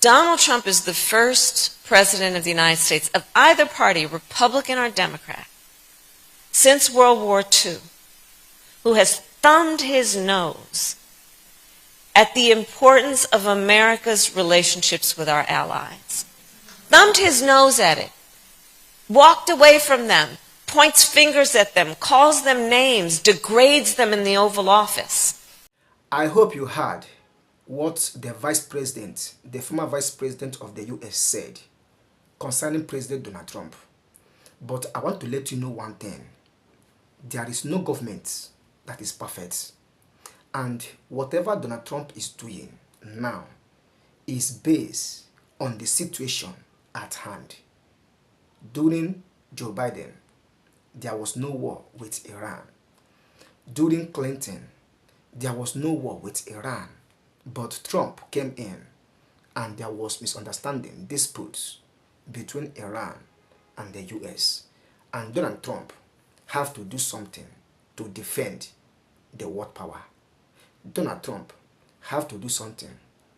Donald Trump is the first president of the United States of either party, Republican or Democrat, since World War II, who has thumbed his nose at the importance of America's relationships with our allies. Thumbed his nose at it, walked away from them, points fingers at them, calls them names, degrades them in the Oval Office. I hope you heard what the former vice president of the US said concerning President Donald Trump. But I want to let you know one thing. There is no government that is perfect. And whatever Donald Trump is doing now is based on the situation at hand. During Joe Biden, there was no war with Iran. During Clinton, there was no war with Iran. But Trump came in and there was misunderstanding, disputes between Iran and the US. And Donald Trump have to do something to defend the world power. Donald Trump have to do something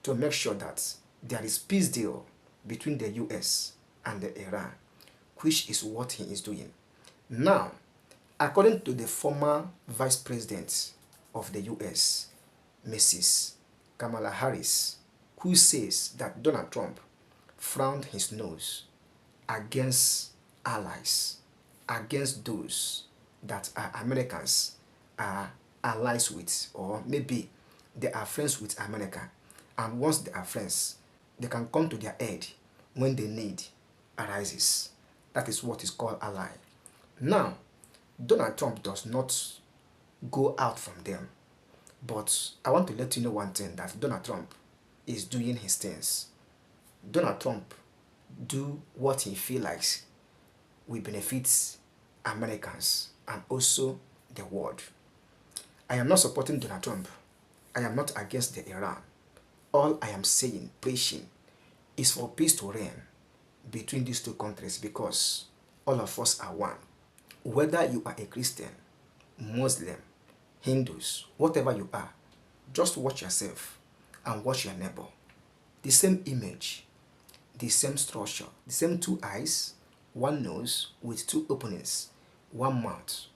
to make sure that there is peace deal between the US and the Iran, which is what he is doing. Now, according to the former vice president of the US, Mrs. Kamala Harris, who says that Donald Trump frowned his nose against allies, against those that are Americans are allies with, or maybe they are friends with America, and once they are friends, they can come to their aid when the need arises. That is what is called ally. Now, Donald Trump does not go out from them, but I want to let you know one thing, that Donald Trump is doing his things. Donald Trump do what he feels like will benefit Americans and also the world. I am not supporting Donald Trump. I am not against the Iran. All I am saying, preaching, is for peace to reign between these two countries, because all of us are one. Whether you are a Christian, Muslim, Hindus, whatever you are, just watch yourself and watch your neighbor. The same image, the same structure, the same two eyes, one nose with two openings, one mouth.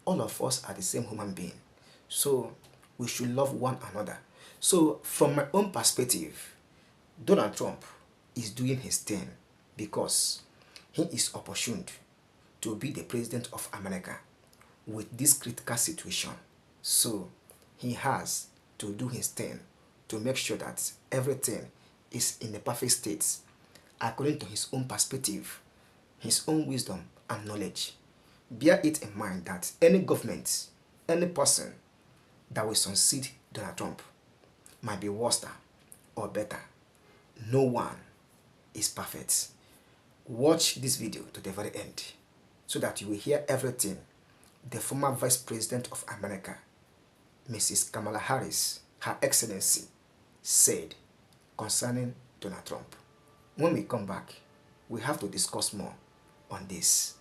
All of us are the same human being. So we should love one another. So from my own perspective, Donald Trump is doing his thing because he is opportuned to be the president of America with this critical situation. So he has to do his thing to make sure that everything is in the perfect state according to his own perspective, his own wisdom and knowledge. Bear it in mind that any government, any person that will succeed Donald Trump might be worse or better. No one is perfect. Watch this video to the very end so that you will hear everything the former Vice President of America, Mrs. Kamala Harris, Her Excellency, said concerning Donald Trump. When we come back, we have to discuss more on this.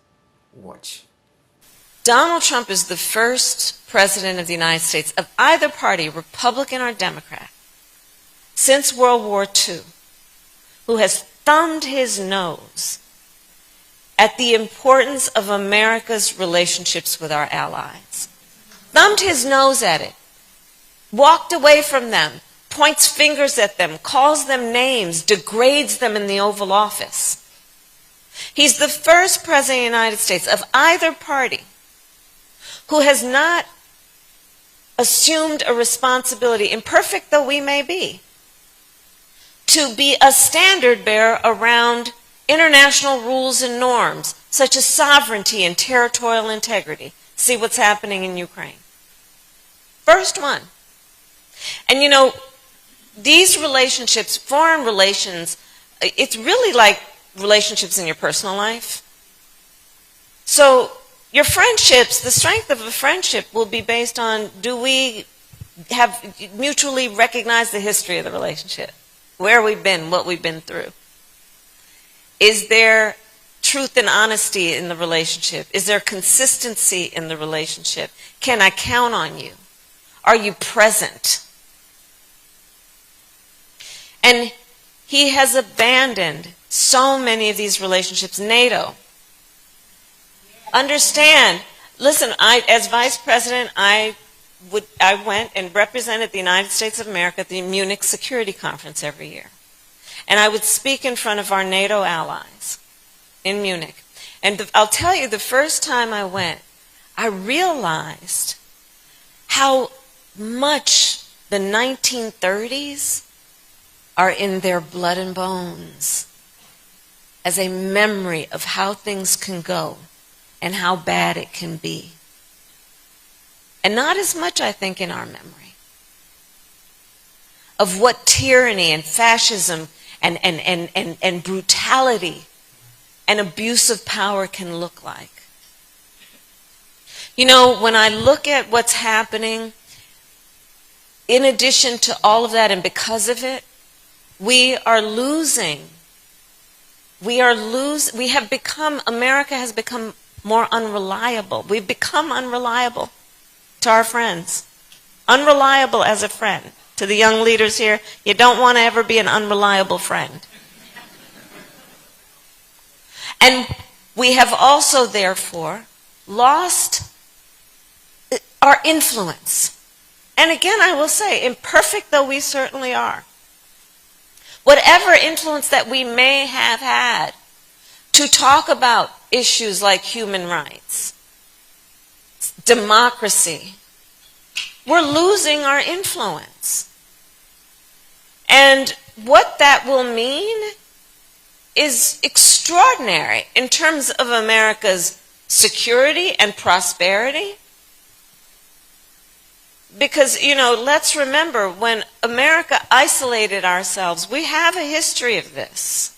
Watch. Donald Trump is the first president of the United States of either party, Republican or Democrat, since World War II, who has thumbed his nose at the importance of America's relationships with our allies. Thumbed his nose at it, walked away from them, points fingers at them, calls them names, degrades them in the Oval Office. He's the first president of the United States of either party who has not assumed a responsibility, imperfect though we may be, to be a standard bearer around international rules and norms, such as sovereignty and territorial integrity. See what's happening in Ukraine. First one. And you know, these relationships, foreign relations, it's really like relationships in your personal life. So your friendships, the strength of a friendship will be based on, do we have mutually recognized the history of the relationship? Where we've been, what we've been through. Is there truth and honesty in the relationship? Is there consistency in the relationship? Can I count on you? Are you present? And He has abandoned so many of these relationships. NATO. Understand, listen, as vice president, I went and represented the United States of America at the Munich Security Conference every year. And I would speak in front of our NATO allies in Munich. And I'll tell you, the first time I went, I realized how much the 1930s are in their blood and bones as a memory of how things can go and how bad it can be. And not as much, I think, in our memory of what tyranny and fascism and brutality and abuse of power can look like. You know, when I look at what's happening, in addition to all of that and because of it, we are losing. America has become more unreliable. We've become unreliable to our friends. Unreliable as a friend. To the young leaders here, you don't want to ever be an unreliable friend. And we have also, therefore, lost our influence. And again, I will say, imperfect though we certainly are, whatever influence that we may have had to talk about issues like human rights, democracy, we're losing our influence. And what that will mean is extraordinary in terms of America's security and prosperity. Because, you know, let's remember, when America isolated ourselves, we have a history of this.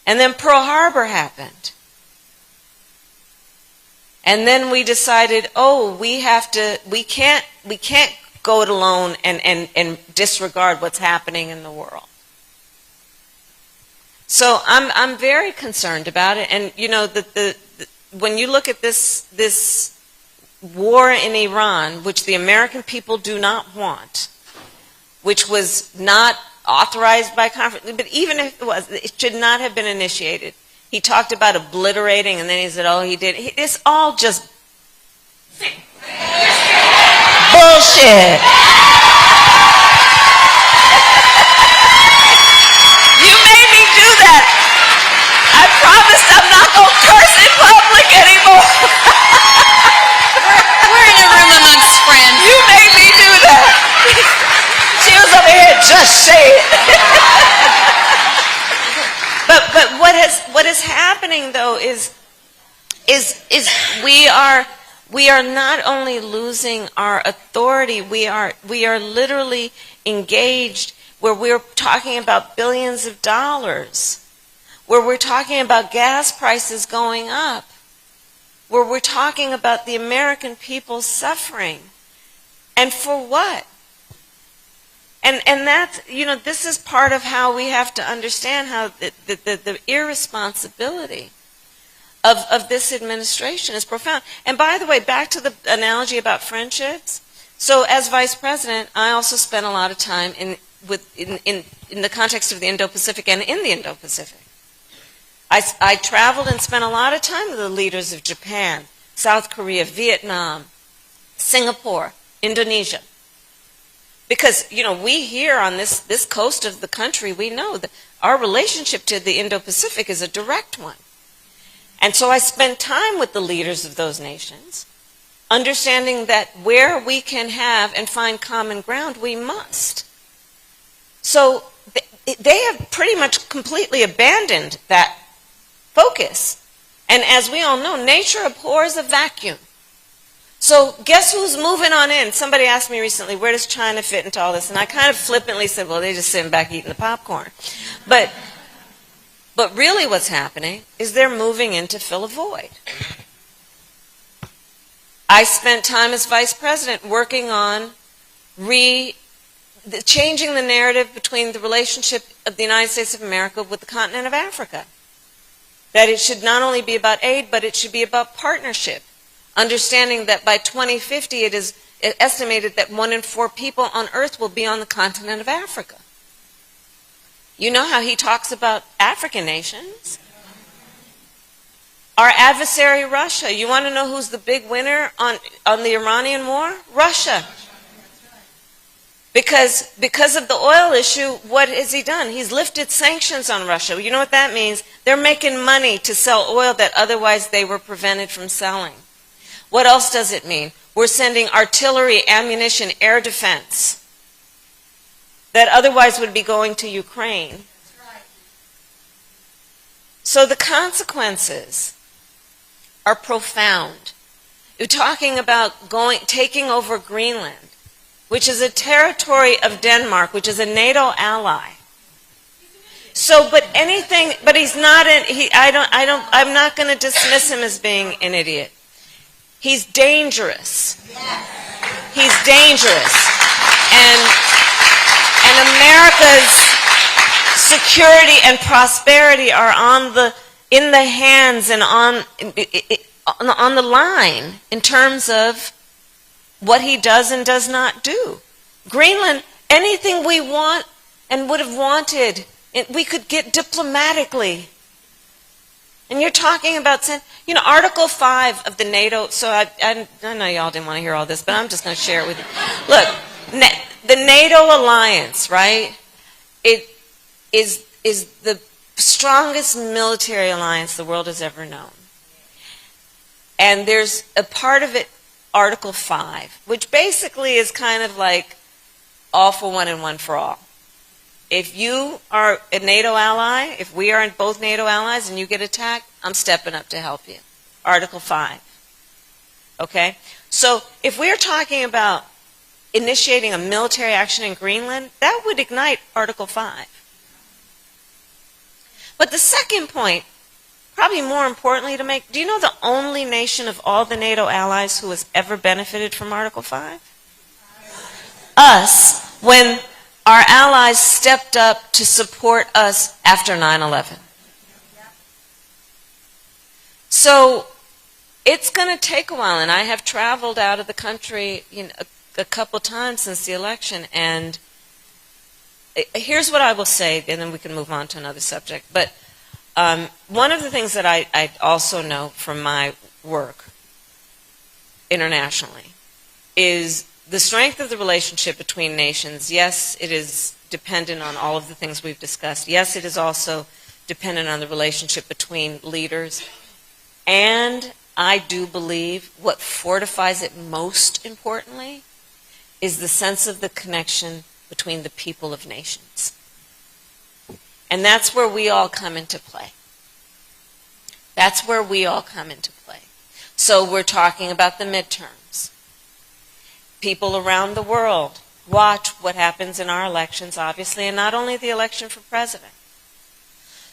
And then Pearl Harbor happened. And then we decided, oh, we can't go it alone and disregard what's happening in the world. So I'm very concerned about it. And, you know, when you look at this war in Iran, which the American people do not want, which was not authorized by conference, but even if it was, it should not have been initiated. He talked about obliterating, and then he said, oh, he did. It's all just bullshit. You made me do that. I promised I'm not going to curse in public anymore. We're in a room amongst friends. You made me do that. She was over here, just say it. But what is happening though is we are not only losing our authority, we are literally engaged where we're talking about billions of dollars, where we're talking about gas prices going up, where we're talking about the American people suffering. And for what? And that's, you know, this is part of how we have to understand how the irresponsibility of this administration is profound. And by the way, back to the analogy about friendships. So as vice president, I also spent a lot of time in the context of the Indo-Pacific and in the Indo-Pacific. I traveled and spent a lot of time with the leaders of Japan, South Korea, Vietnam, Singapore, Indonesia. Because, you know, we here on this coast of the country, we know that our relationship to the Indo-Pacific is a direct one. And so I spent time with the leaders of those nations, understanding that where we can have and find common ground, we must. So they have pretty much completely abandoned that focus. And as we all know, nature abhors a vacuum. So guess who's moving on in? Somebody asked me recently, where does China fit into all this? And I kind of flippantly said, well, they're just sitting back eating the popcorn. But really what's happening is they're moving in to fill a void. I spent time as vice president working on changing the narrative between the relationship of the United States of America with the continent of Africa. That it should not only be about aid, but it should be about partnership. Understanding that by 2050 it is estimated that 1 in 4 people on Earth will be on the continent of Africa. You know how he talks about African nations? Our adversary, Russia. You want to know who's the big winner on the Iranian war? Russia. Because of the oil issue, what has he done? He's lifted sanctions on Russia. You know what that means? They're making money to sell oil that otherwise they were prevented from selling. What else does it mean? We're sending artillery, ammunition, air defense that otherwise would be going to Ukraine. So the consequences are profound. You're talking about taking over Greenland, which is a territory of Denmark, which is a NATO ally. So, but he's not I'm not going to dismiss him as being an idiot. He's dangerous. He's dangerous. And America's security and prosperity are in the hands and on the line in terms of what he does and does not do. Greenland, anything we want and would have wanted, we could get diplomatically. And you're talking about, Article 5 of the NATO, so I know y'all didn't want to hear all this, but I'm just going to share it with you. Look, the NATO alliance, right, it is the strongest military alliance the world has ever known. And there's a part of it, Article 5, which basically is kind of like all for one and one for all. If you are a NATO ally, if we are both NATO allies and you get attacked, I'm stepping up to help you. Article 5. Okay? So if we're talking about initiating a military action in Greenland, that would ignite Article 5. But the second point, probably more importantly to make, do you know the only nation of all the NATO allies who has ever benefited from Article 5? Us, when our allies stepped up to support us after 9/11. So it's going to take a while, and I have traveled out of the country a couple times since the election, and here's what I will say, and then we can move on to another subject. But one of the things that I also know from my work internationally is the strength of the relationship between nations. Yes, it is dependent on all of the things we've discussed. Yes, it is also dependent on the relationship between leaders. And I do believe what fortifies it most importantly is the sense of the connection between the people of nations. And that's where we all come into play. That's where we all come into play. So we're talking about the midterms. People around the world watch what happens in our elections, obviously, and not only the election for president.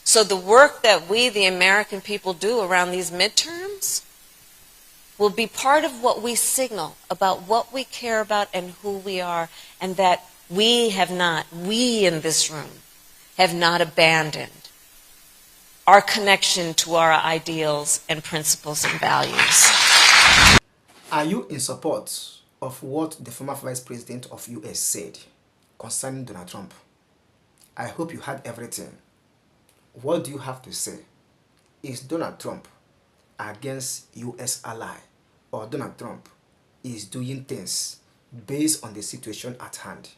So the work that we, the American people, do around these midterms will be part of what we signal about what we care about and who we are, and that we in this room, have not abandoned our connection to our ideals and principles and values. Are you in support of what the former Vice President of US said concerning Donald Trump? I hope you heard everything. What do you have to say? Is Donald Trump against US ally, or Donald Trump is doing things based on the situation at hand?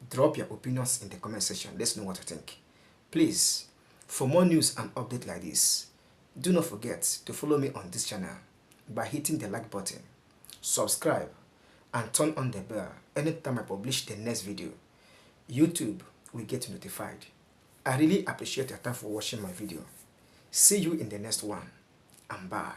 Drop your opinions in the comment section. Let's know what you think. Please, for more news and updates like this, do not forget to follow me on this channel by hitting the like button, subscribe, and turn on the bell anytime I publish the next video. YouTube will get notified. I really appreciate your time for watching my video. See you in the next one, and bye.